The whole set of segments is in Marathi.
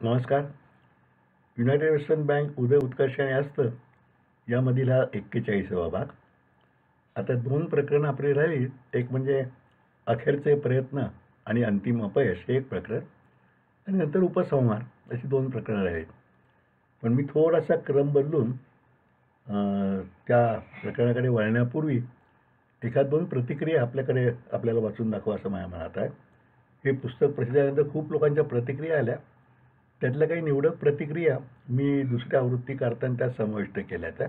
नमस्कार. युनायटेड वेस्टर्न बँक उदय उत्कर्ष आणि हस्त यामधील हा 41वा भाग. आता दोन प्रकरणं आपली राहिली. एक म्हणजे अखेरचे प्रयत्न आणि अंतिम अपयश हे एक प्रकरण, आणि नंतर उपसंहार अशी दोन प्रकरणं राहिली. पण मी थोडासा क्रम बदलून त्या प्रकरणाकडे वळण्यापूर्वी एखाद दोन प्रतिक्रिया आपल्याला वाचून दाखवा असं माझ्या मनात आहे. हे पुस्तक प्रसिद्ध झाल्यानंतर खूप लोकांच्या प्रतिक्रिया आल्या. त्यातल्या काही निवडक प्रतिक्रिया मी दुसऱ्या आवृत्ती करताना त्या समाविष्ट केल्या त्या.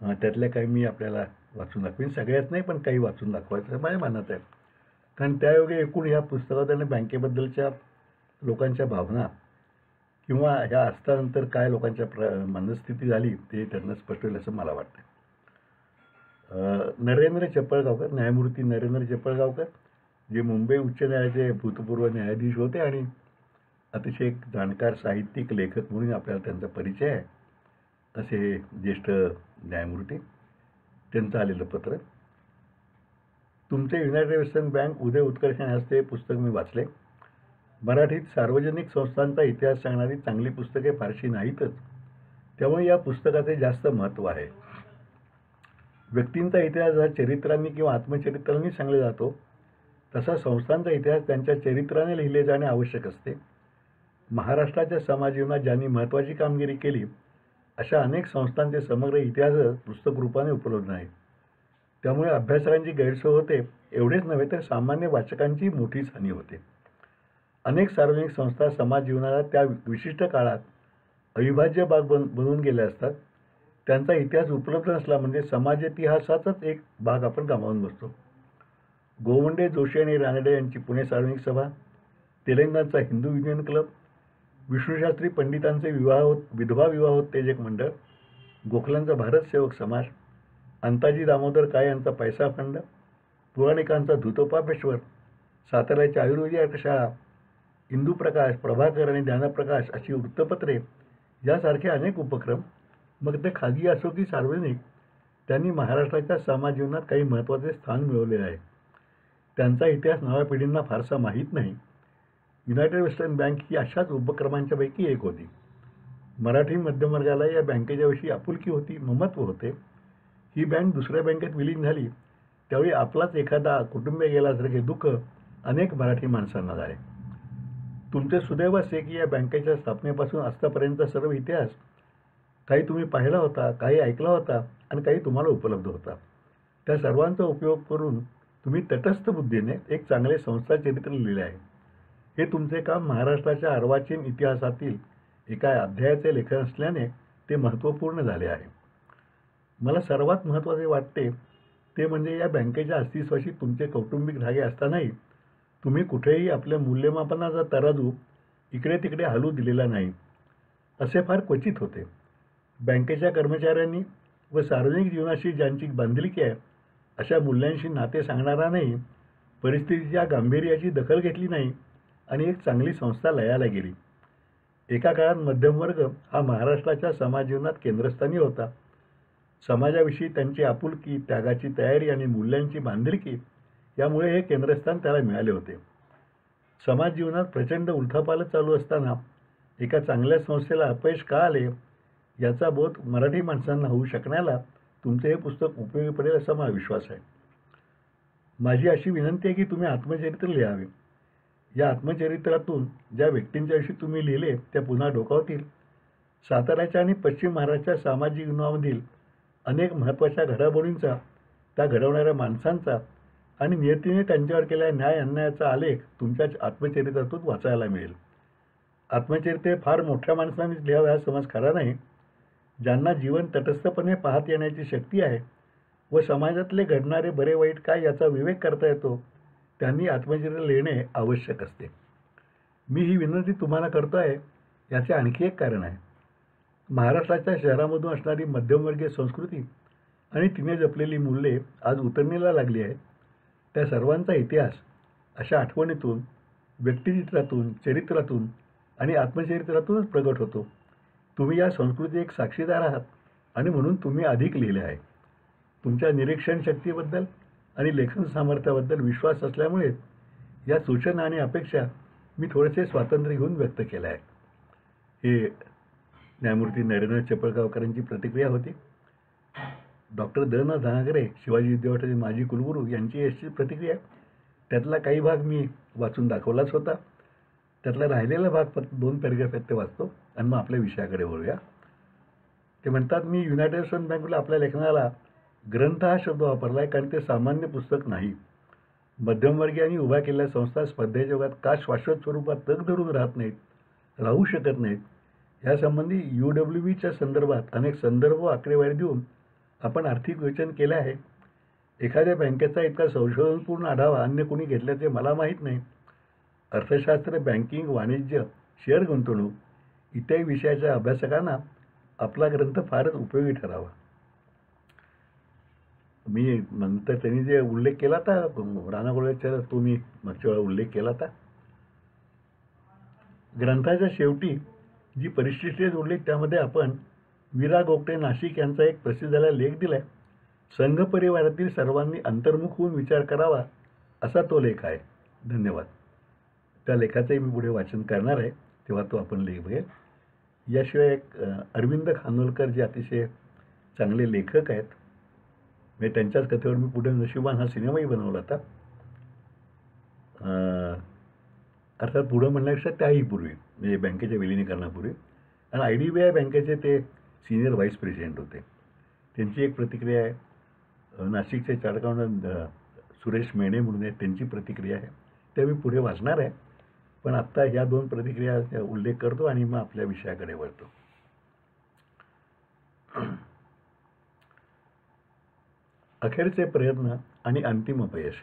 त्यातल्या काही मी आपल्याला वाचून दाखवीन. सगळ्याच नाही, पण काही वाचून दाखवायचं माझ्या मनात आहे. कारण त्यायोगे एकूण ह्या पुस्तकात आणि बँकेबद्दलच्या लोकांच्या भावना किंवा ह्या असतानंतर काय लोकांच्या मनस्थिती झाली ते त्यांना स्पष्ट होईल असं मला वाटतं. नरेंद्र चपळगावकर, न्यायमूर्ती नरेंद्र चपळगावकर, जे मुंबई उच्च न्यायालयाचे भूतपूर्व न्यायाधीश होते आणि अतिशय एक जाणकार साहित्यिक लेखक म्हणून आपल्याला त्यांचा परिचय आहे, असे ज्येष्ठ न्यायमूर्ती, त्यांचं आलेलं पत्र. तुमचे युनायटेड वेस्टर्न बँक उदय उत्कर्ष आणि हस्त हे पुस्तक मी वाचले. मराठीत सार्वजनिक संस्थांचा इतिहास सांगणारी चांगली पुस्तके फारशी नाहीतच, त्यामुळे या पुस्तकाचे जास्त महत्त्व आहे. व्यक्तींचा इतिहास हा चरित्रांनी किंवा आत्मचरित्रांनी सांगला जातो, तसा संस्थांचा इतिहास त्यांच्या चरित्राने लिहिले जाणे आवश्यक असते. महाराष्ट्राच्या समाजजीवनात ज्यांनी महत्त्वाची कामगिरी केली अशा अनेक संस्थांचे समग्र इतिहास पुस्तक रूपाने उपलब्ध नाही. त्यामुळे अभ्यासकांची गैरसोय होते, एवढेच नव्हे तर सामान्य वाचकांची मोठीच हानी होते. अनेक सार्वजनिक संस्था समाज जीवनाला त्या विशिष्ट काळात अविभाज्य भाग बनवून गेल्या असतात. त्यांचा इतिहास उपलब्ध नसला म्हणजे समाज इतिहासाचाच एक भाग आपण गमावून बसतो. गोवंडे, जोशी आणि रानडे यांची पुणे सार्वजनिक सभा, तेलंगणाचा हिंदू युनियन क्लब, विष्णुशास्त्री पंडितांचे विधवा विवाहोत्तेजक मंडळ, गोखलांचा भारत सेवक समाज, अंताजी दामोदर काय यांचा पैसा फंड, पुराणिकांचा धुतोपापेश्वर, साताऱ्याची आयुर्वेदिक शाळा, इंदू प्रकाश, प्रभाकर आणि ज्ञानप्रकाश अशी वृत्तपत्रे यासारखे अनेक उपक्रम, मग ते खाजगी असो की सार्वजनिक, त्यांनी महाराष्ट्राच्या समाज जीवनात काही महत्त्वाचे स्थान मिळवले आहे. त्यांचा इतिहास नव्या पिढींना फारसा माहीत नाही. युनायटेड वेस्टर्न बँक ही अशाच उपक्रमांच्यापैकी एक होती. मराठी मध्यमवर्गाला या बँकेच्या विषयी आपुलकी होती, ममत्व होते. ही बँक दुसऱ्या बँकेत विलीन झाली त्यावेळी आपलाच एखादा कुटुंबीय गेल्यासारखे दुःख अनेक मराठी माणसांना झाले. तुमचे सुदैव असे की या बँकेच्या स्थापनेपासून आजतापर्यंतचा सर्व इतिहास काही तुम्ही पाहिला होता, काही ऐकला होता आणि काही तुम्हाला उपलब्ध होता. त्या सर्वांचा उपयोग करून तुम्ही तटस्थ बुद्धीने एक चांगले संस्था चरित्र लिहिले आहे. हे तुमचे काम महाराष्ट्राच्या अर्वाचीन इतिहासातील एका अध्यायाचे लेखन असल्याने ते महत्त्वपूर्ण झाले आहे. मला सर्वात महत्त्वाचे वाटते ते म्हणजे या बँकेच्या अस्तित्वाशी तुमचे कौटुंबिक धागे असतानाही तुम्ही कुठेही आपल्या मूल्यमापनाचा तराजू इकडे तिकडे हलू दिलेला नाही. असे फार क्वचित होते. बँकेच्या कर्मचाऱ्यांनी व सार्वजनिक जीवनाशी ज्यांची बांधिलकी आहे अशा मूल्यांशी नाते सांगणारा नाही, परिस्थितीच्या गांभीर्याची दखल घेतली नाही आणि एक चांगली संस्था लयाला गेली. एका काळात मध्यमवर्ग हा महाराष्ट्राच्या समाजजीवनात केंद्रस्थानी होता. समाजाविषयी त्यांची आपुलकी, त्यागाची तयारी आणि मूल्यांची बांधिलकी यामुळे हे केंद्रस्थान त्याला मिळाले होते. समाज जीवनात प्रचंड उलथापालथ चालू असताना एका चांगल्या संस्थेला अपयश का आले याचा बोध मराठी माणसांना होऊ शकण्याला तुमचे हे पुस्तक उपयोगी पडेल असा मला विश्वास आहे. माझी अशी विनंती आहे की तुम्ही आत्मचरित्र लिहावे. या आत्मचरित्रातून ज्या व्यक्तींच्याविषयी तुम्ही लिहिले त्या पुन्हा डोकावतील. साताऱ्याच्या आणि पश्चिम महाराष्ट्राच्या सामाजिक जीवनामधील अनेक महत्त्वाच्या घडामोडींचा, त्या घडवणाऱ्या माणसांचा आणि नियतीने त्यांच्यावर केलेल्या न्याय अन्यायाचा आलेख तुमच्या आत्मचरित्रातून वाचायला मिळेल. आत्मचरित्रे फार मोठ्या माणसांनीच लिहावे हा समज खरा नाही. ज्यांना जीवन तटस्थपणे पाहत येण्याची शक्ती आहे व समाजातले घडणारे बरे वाईट काय याचा विवेक करता येतो त्यांनी आत्मचरित्र लिहिणे आवश्यक असते. मी ही विनंती तुम्हाला करतो आहे याचे आणखी एक कारण आहे. महाराष्ट्राच्या शहरामधून असणारी मध्यमवर्गीय संस्कृती आणि तिने जपलेली मूल्ये आज उतरणीला लागली आहेत. त्या सर्वांचा इतिहास अशा आठवणीतून, व्यक्तिचित्रातून, चरित्रातून आणि आत्मचरित्रातूनच प्रगट होतो. तुम्ही या संस्कृती एक साक्षीदार आहात आणि म्हणून तुम्ही अधिक लिहिले आहे. तुमच्या निरीक्षण शक्तीबद्दल आणि लेखन सामर्थ्याबद्दल विश्वास असल्यामुळे या सूचना आणि अपेक्षा मी थोडेसे स्वातंत्र्य घेऊन व्यक्त केल्या आहेत. हे न्यायमूर्ती नरेंद्र चपळगावकरांची प्रतिक्रिया होती. डॉक्टर द न धनागरे, शिवाजी विद्यापीठाचे माजी कुलगुरू, यांची अशी प्रतिक्रिया. त्यातला काही भाग मी वाचून दाखवलाच होता. त्यातला राहिलेला भाग फक्त 2 पॅरेग्राफ आहेत ते वाचतो आणि मग आपल्या विषयाकडे वळूया. ते म्हणतात, मी युनायटेड स्टेट्स बँकेला आपल्या लेखनाला ग्रंथ हा शब्द वापरला आहे, कारण ते सामान्य पुस्तक नाही. मध्यमवर्गीयांनी उभ्या केलेल्या संस्था स्पर्धेच्या जगात का शाश्वत स्वरूपात तग धरून राहत नाहीत, राहू शकत नाहीत, यासंबंधी UWBच्या संदर्भात अनेक संदर्भ व आकडेवारी देऊन आपण आर्थिक विवेचन केले आहे. एखाद्या बँकेचा इतका संशोधनपूर्ण आढावा अन्य कोणी घेतल्याचे मला माहीत नाही. अर्थशास्त्र, बँकिंग, वाणिज्य, शेअर गुंतवणूक इत्यादी विषयाच्या अभ्यासकांना आपला ग्रंथ फारच उपयोगी ठरावा. मी नंतर त्यांनी जे उल्लेख केला होता राणा गोळेच्या, तो मी मागच्या वेळा उल्लेख केला होता. ग्रंथाच्या शेवटी जी परिशिष्टे जोडली त्यामध्ये आपण वीरा गोगटे नाशिक यांचा एक प्रसिद्ध झालेला लेख दिलाय. संघ परिवारातील सर्वांनी अंतर्मुख होऊन विचार करावा, असा तो लेख आहे. धन्यवाद. त्या लेखाचंही मी पुढे वाचन करणार आहे, तेव्हा तो आपण लेख बघेल. याशिवाय एक अरविंद खानोलकर, जे अतिशय चांगले लेखक आहेत, म्हणजे त्यांच्याच कथेवर मी पुढे नशिबान हा सिनेमाही बनवला होता. अर्थात पुढं म्हणण्यापेक्षा त्याही पूर्वी, म्हणजे बँकेच्या विलिनीकरणापूर्वी. आणि IDBI बँकेचे ते सिनियर व्हाईस प्रेसिडेंट होते. त्यांची एक प्रतिक्रिया आहे. नाशिकचे चार्टर्ड अकाउंटंट सुरेश मेणे म्हणून आहे, त्यांची प्रतिक्रिया आहे. त्या मी पुढे वाचणार आहे, पण आत्ता ह्या 2 प्रतिक्रिया उल्लेख करतो आणि मग आपल्या विषयाकडे वळतो. अखेरचे प्रयत्न आणि अंतिम अपयश.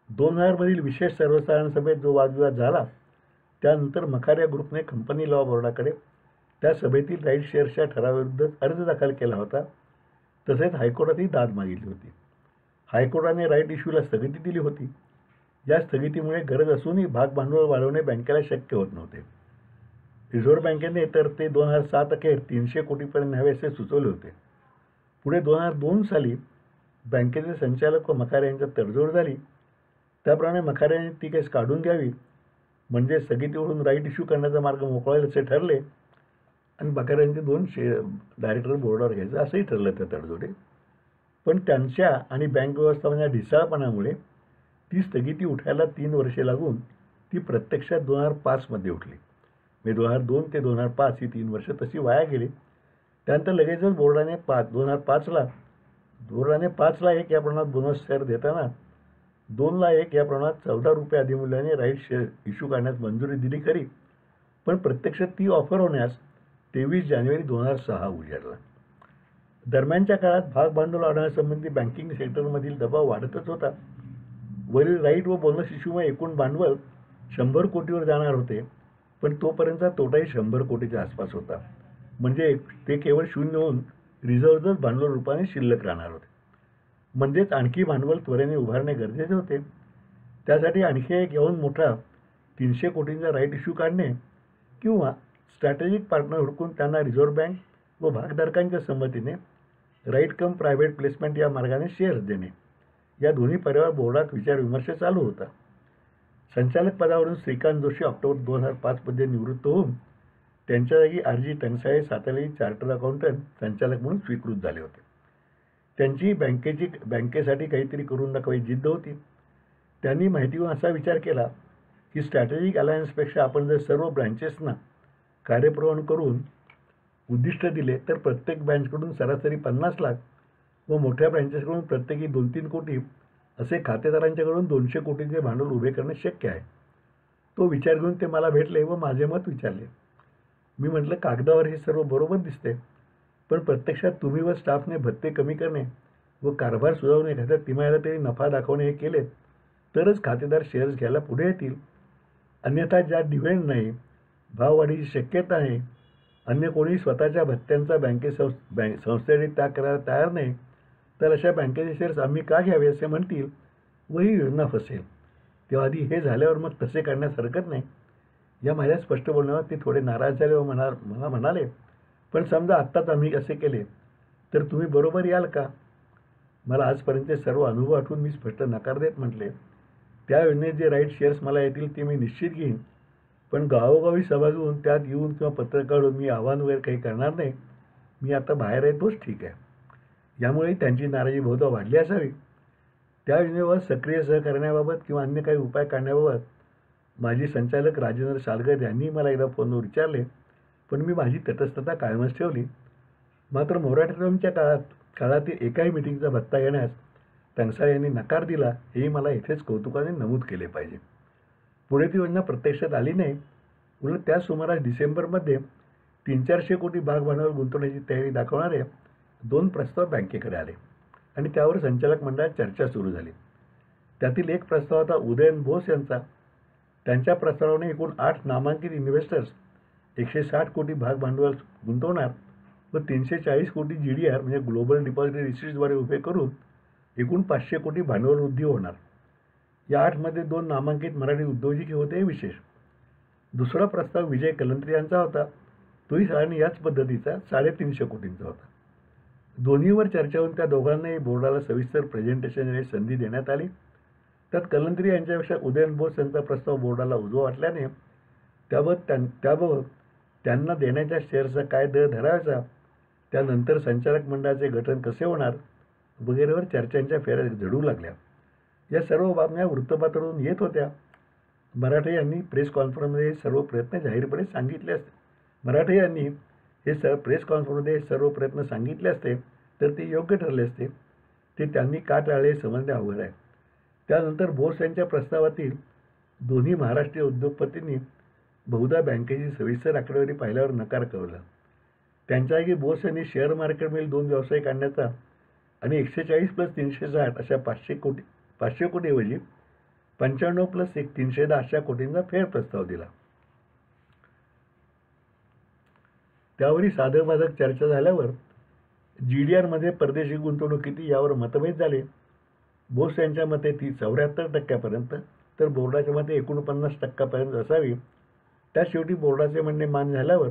2000 मधील विशेष सर्वसाधारण सभेत जो वादविवाद झाला, त्यानंतर मखारिया ग्रुपने कंपनी लॉ बोर्डाकडे त्या सभेतील राईट शेअर्सच्या ठरावाविरुद्ध अर्ज दाखल केला होता. तसेच हायकोर्टातही दाद मागितली होती. हायकोर्टाने राईट इश्यूला स्थगिती दिली होती. या स्थगितीमुळे गरज असूनही भाग भांडवल वाढवणे बँकेला शक्य होत नव्हते. रिझर्व्ह बँकेने तर ते 2007 अखेर 300 कोटीपर्यंत न्यावे असे सुचवले होते. पुढे 2002 साली बँकेचे संचालक व मखारे यांच्यात तडजोड झाली. त्याप्रमाणे मखाऱ्याने ती केस काढून घ्यावी, म्हणजे स्थगितीवरून राईट इश्यू करण्याचा मार्ग मोकळा असे ठरले आणि मखाऱ्यांचे 2 डायरेक्टर बोर्डावर घ्यायचं असंही ठरलं त्या तडजोडे. पण त्यांच्या आणि बँक व्यवस्थापनाच्या ढिसाळपणामुळे ती स्थगिती उठायला 3 वर्षे लागून ती प्रत्यक्षात 2005 मध्ये उठली. म्हणजे 2002 ते 2005 ही 3 वर्ष तशी वाया गेली. त्यानंतर लगेचच बोर्डाने 5 ला 1 या प्रमाणात बोनस शेअर देताना 2 ला 1 या प्रमाणात 14 रुपये अधिमूल्याने राईट शेअर इश्यू करण्यास मंजुरी दिली खरी, पण प्रत्यक्षात ती ऑफर होण्यास 23 जानेवारी 2006 उजाडला. दरम्यानच्या काळात भाग भांडवल वाढवण्यासंबंधी बँकिंग सेक्टरमधील दबाव वाढतच होता. वरील राईट व बोनस इश्यूमुळे एकूण भांडवल 100 कोटीवर जाणार होते, पण तोपर्यंतचा तोटाही 100 कोटीच्या आसपास होता. म्हणजे ते केवळ शून्य होऊन रिझर्व्हच भांडवल रूपाने शिल्लक राहणार होते. म्हणजेच आणखी भांडवल त्वरेने उभारणे गरजेचे होते. त्यासाठी आणखी एक येऊन मोठा 300 कोटींचा राईट इश्यू काढणे किंवा स्ट्रॅटेजिक पार्टनर हुडकून त्यांना रिझर्व्ह बँक व भागधारकांच्या संमतीने राईट कम प्रायव्हेट प्लेसमेंट या मार्गाने शेअर्स देणे, या दोन्ही पर्यायावर बोर्डात विचारविमर्श चालू होता. संचालक पदावरून श्रीकांत जोशी ऑक्टोबर 2005 मध्ये निवृत्त होऊन त्यांच्या जागी RG टंगसाळे सातारी चार्टर्ड अकाउंटंट संचालक म्हणून स्वीकृत झाले होते. त्यांची बँकेसाठी काहीतरी करून दाखवायची जिद्द होती. त्यांनी माहितीवर असा विचार केला की स्ट्रॅटेजिक अलायन्सपेक्षा आपण जर सर्व ब्रँचेसना कार्यप्रवण करून उद्दिष्ट दिले तर प्रत्येक ब्रँचकडून सरासरी 50 लाख व मोठ्या ब्रँचेसकडून प्रत्येकी 2-3 कोटी असे खातेदारांच्याकडून 200 कोटींचे भांडवल उभे करणे शक्य आहे. तो विचार घेऊन ते मला भेटले व माझे मत विचारले. मी म्हटलं, कागदावर हे सर्व बरोबर दिसते, पण प्रत्यक्षात तुम्ही व स्टाफने भत्ते कमी करणे व कारभार सुधारून एखाद्या तिमाहीला तरी नफा दाखवणे हे केले तरच खातेदार शेअर्स घ्यायला पुढे येतील. अन्यथा ज्या डिव्हिडंड नाही, भाववाढीची शक्यता आहे, अन्य कोणी स्वतःच्या भत्त्यांचा संस्थेसाठी त्याग करायला तयार नाही, तर अशा बँकेचे शेअर्स आम्ही का घ्यावे असे म्हणतील व ही योजना फसेल. तेव्हा आधी हे झाल्यावर मग तसे करण्यास हरकत नाही. या माझ्या स्पष्ट बोलण्यावर ते थोडे नाराज झाले व मला म्हणाले, पण समजा आत्ताच आम्ही असे केले तर तुम्ही बरोबर याल का? मला आजपर्यंतचे सर्व अनुभव आठवून मी स्पष्ट नकार देत म्हटले, त्या योजनेत जे राईट शेअर्स मला येतील ते मी निश्चित घेईन, पण गावोगावी सभा घेऊन त्यात येऊन किंवा पत्र काढून मी आव्हान वगैरे काही करणार नाही. मी आता बाहेर आहे तोच ठीक आहे. यामुळे त्यांची नाराजी बहुधा वाढली असावी. त्या योजनेवर सक्रिय सहकार्याबाबत किंवा अन्य काही उपाय काढण्याबाबत माजी संचालक राजेंद्र सालगर यांनी मला एकदा फोनवर विचारले, पण मी माझी तटस्थता कायमच ठेवली. मात्र मोराटोरियमच्या काळातील एकाही मिटिंगचा भत्ता घेण्यास टंकसाळे यांनी नकार दिला, हेही मला इथेच कौतुकाने नमूद केले पाहिजे. पुढे ती योजना प्रत्यक्षात आली नाही. उलट त्या सुमारास डिसेंबरमध्ये 300-400 कोटी भागभांडवल गुंतवण्याची तयारी दाखवणारे 2 प्रस्ताव बँकेकडे आले आणि त्यावर संचालक मंडळात चर्चा सुरू झाली. त्यातील एक प्रस्ताव होता उदयन बोस यांचा. त्यांच्या प्रस्तावाने एकूण 8 नामांकित इन्व्हेस्टर्स 160 कोटी भागभांडवल गुंतवणार व 340 कोटी GDR म्हणजे ग्लोबल डिपॉझिटरी रिसीट्सद्वारे उभे करून एकूण 500 कोटी भांडवल वृद्धी होणार. या 8 मध्ये 2 नामांकित मराठी उद्योजक होते हे विशेष. दुसरा प्रस्ताव विजय कलंत्री यांचा होता. तोही साधारण याच पद्धतीचा 350 कोटींचा होता. दोन्हीवर चर्चा होऊन त्या दोघांनाही बोर्डाला सविस्तर प्रेझेंटेशन देण्याची संधी देण्यात आली. त्यात कलंत्री यांच्यापेक्षा उदयन बोस यांचा प्रस्ताव बोर्डाला उजवा वाटल्याने त्याबाबत त्यांना देण्याच्या शेअर्सचा काय दर धरायचा, त्यानंतर संचालक मंडळाचे गठन कसे होणार वगैरेवर चर्चांच्या फेऱ्या झडू लागल्या. या सर्व बातम्या वृत्तपत्रातून येत होत्या. मराठे यांनी प्रेस कॉन्फरन्समध्ये हे सर्व प्रयत्न जाहीरपणे सांगितले असते तर ते योग्य ठरले असते. ते त्यांनी का टाळले समजणे अवघड आहे. त्यानंतर बोस यांच्या प्रस्तावातील दोन्ही महाराष्ट्रीय उद्योगपतींनी बहुधा बँकेची सविस्तर आकडेवारी पाहिल्यावर नकार कळवला. त्यांच्यापैकी बोस यांनी शेअर मार्केटमधील 2 व्यवसाय काढण्याचा आणि 140 + 360 अशा 500 कोटीऐवजी 95 + 310 अशा कोटींचा फेर प्रस्ताव दिला. त्यावरही साधकबाधक चर्चा झाल्यावर GDR मध्ये परदेशी गुंतवणूक किती यावर मतभेद झाले. बोस यांच्या मते ती 74% तर बोर्डाच्या मते 49% असावी. त्या शेवटी बोर्डाचे म्हणणे मान्य झाल्यावर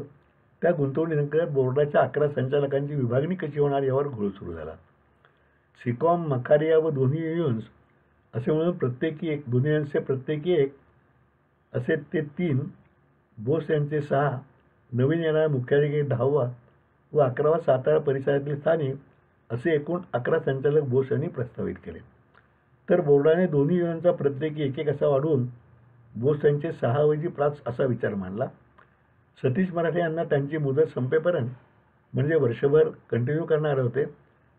त्या गुंतवणुकीनंतर बोर्डाच्या 11 संचालकांची विभागणी कशी होणार यावर घोळ सुरू झाला. सिकॉम, मखारिया व दोन्ही युनियन्स असे म्हणून प्रत्येकी एक असे ते 3, बोस यांचे 6, नवीन येणारा मुख्याधिकारी 10वा व 11वा सातारा परिसरातील स्थानिक असे एकूण 11 संचालक बोस यांनी प्रस्तावित केले. तर बोर्डाने दोन्ही युनियनचा प्रत्येकी 1 असा वाढवून बोस यांचे 6 असा विचार मांडला. सतीश मराठे यांना त्यांची मुदत संपेपर्यंत म्हणजे वर्षभर कंटिन्यू करणार होते,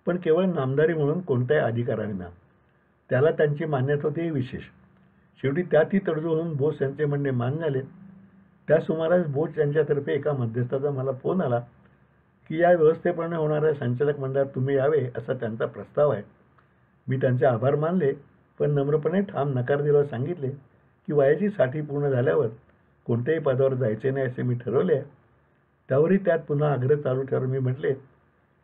पण केवळ नामदारी म्हणून कोणत्याही अधिकाराविना. त्याला त्यांची मान्यता होती हे विशेष. शेवटी त्यातही तडजोड होऊन बोस यांचे म्हणणे मान्य झाले. त्या सुमारास बोस यांच्यातर्फे एका मध्यस्थाचा मला फोन आला की या व्यवस्थेप्रमाणे होणाऱ्या संचालक मंडळात तुम्ही यावे असा त्यांचा प्रस्ताव आहे. मी त्यांचे आभार मानले, पण नम्रपणे ठाम नकार दिल्यावर सांगितले की वयाची 60 पूर्ण झाल्यावर कोणत्याही पदावर जायचे नाही असे मी ठरवले आहे. त्यावरही त्यात पुन्हा आग्रह चालू ठेवून मी म्हटले,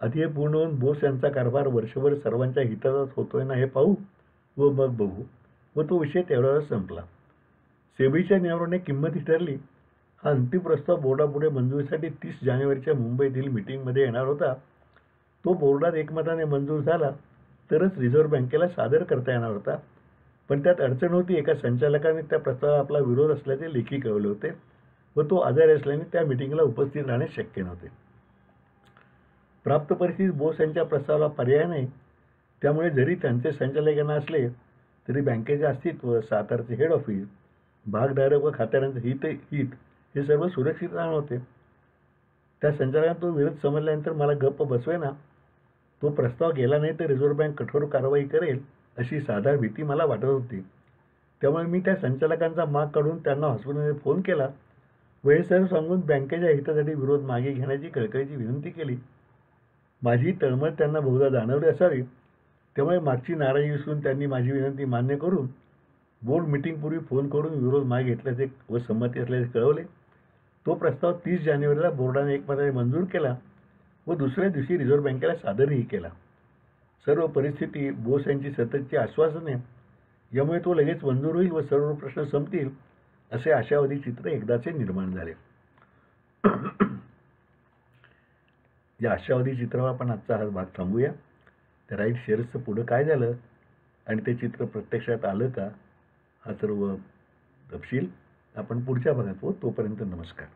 आधी हे पूर्ण होऊन बोस यांचा कारभार वर्षभर सर्वांच्या हिताचाच होतोय ना हे पाहू व मग बघू. व तो विषय तेवढ्यावर संपला. सेबीच्या नियमाने किंमत ही ठरली. हा अंतिम प्रस्ताव बोर्डापुढे मंजुरीसाठी 30 जानेवारीच्या मुंबईतील मीटिंगमध्ये येणार होता. तो बोर्डात एकमताने मंजूर झाला तरच रिझर्व्ह बँकेला सादर करता येणार होता. पण त्यात अडचण होती. एका संचालकाने त्या प्रस्तावाला आपला विरोध असल्याचे लेखी कळवले होते व तो आजारी असल्याने त्या मीटिंगला उपस्थित राहणे शक्य नव्हते. प्राप्त परिस्थितीत बोस यांच्या प्रस्तावाला पर्याय नाही. त्यामुळे जरी त्यांचे संचालकांना असले तरी बँकेचे अस्तित्व, सातारचे हेड ऑफिस, भागधारक व खातेदारांचे हित हे सर्व सुरक्षित राहणार होते. त्या संचालकांना तो विरोध समजल्यानंतर मला गप्प बसवेना. तो प्रस्ताव गेला नाही तर रिझर्व्ह बँक कठोर कारवाई करेल अशी साधारण भीती मला वाटत होती. त्यामुळे मी त्या संचालकांचा माग काढून त्यांना हॉस्पिटलमध्ये फोन केला व हे सर्व सांगून बँकेच्या हितासाठी विरोध मागे घेण्याची कळकळीची विनंती केली. माझी तळमळ त्यांना बहुधा जाणवली असावी. त्यामुळे मागची नाराजी विसरून त्यांनी माझी विनंती मान्य करून बोर्ड मीटिंगपूर्वी फोन करून विरोध मागे घेतल्याचे व संमती असल्याचे कळवले. तो प्रस्ताव 30 जानेवारीला बोर्डाने एकमताने मंजूर केला व दुसऱ्या दिवशी रिझर्व्ह बँकेला सादरही केला. सर्व परिस्थिती, बोस यांची सततची आश्वासने यामुळे तो लगेच मंजूर होईल व सर्व प्रश्न संपतील असे आशावादी चित्र एकदाचे निर्माण झाले. या आशावादी चित्रावर आपण आजचा हा भाग थांबूया. त्या राईट शेअर्सचं पुढं काय झालं आणि ते चित्र प्रत्यक्षात आलं का हा सर्व तपशील आपण पुढच्या भागात पाहू. तोपर्यंत नमस्कार.